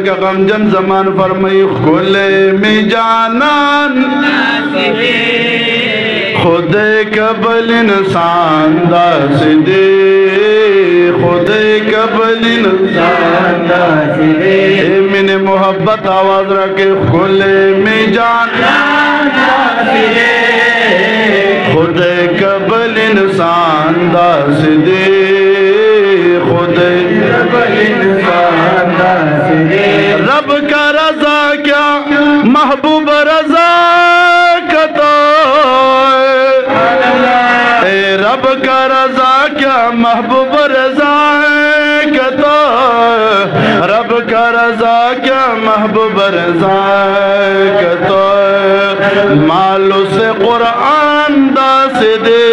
का गमजन जमान फरमाई खुले में जानन खुदे कबल इंसान दास दे खुदे कबल इंसान दास दे मैंने मोहब्बत आवाज रखे खुले में जानन दास दे खुदे कबल इंसान दास दे खुदे कबल इंसान दास दे रब का रजा क्या महबूब रजा कतो रब का रजा क्या महबूब रजा कतो रब का रजा क्या महबूब रजा कतो मालो से कुरान दास दे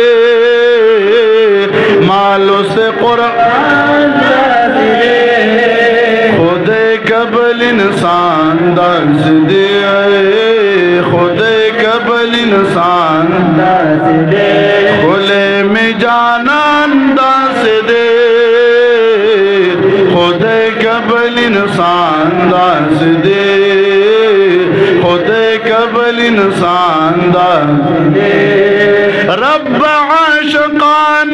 मालो से कुरान दास दे खुदे कबल इंसान दास दे खुदे कबल इंसान दास दे खुले में जानन दास दे खुदे कबल इंसान दास दे खुदे कबल इंसान दास दे रब आशिकान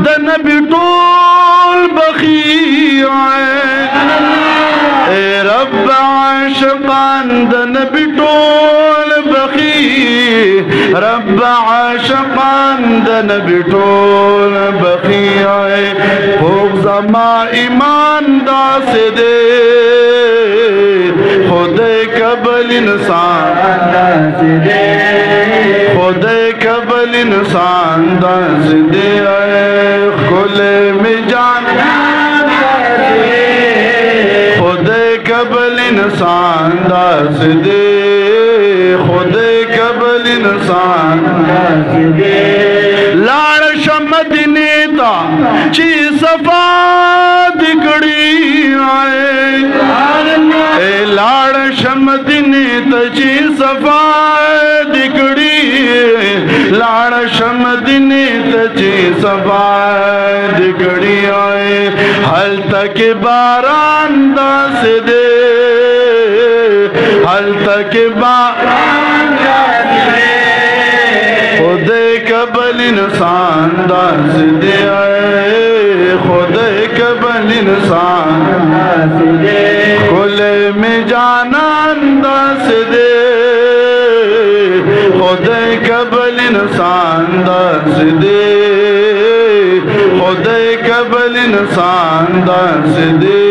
द नबी टोल बखी रब आशिकान द नबी टोल बखी रब आशिकान द नबी टोल बखी फूक जमा ईमान दास दे खुदे कबल इंसान दास दे खुदे कबल इंसान दास दे खुले में जान खुदे कबल इंसान दास दे खुदे कबल इंसान दास दे लाड़ शमद नेता ची सफा दिगड़ी आए लाड़ शमद नेता ची सफा दिगड़ी लाड़ शमद नेता ची सफा दिगड़ी आए हल तक बारान दास दे हल तक बारान दास दे खुदे कबल इंसान दास दे खुदे कबल इंसान दास दे खुले में जानन दास दे खुदे कबल इंसान दास दे खुदे कबल इंसान दास दे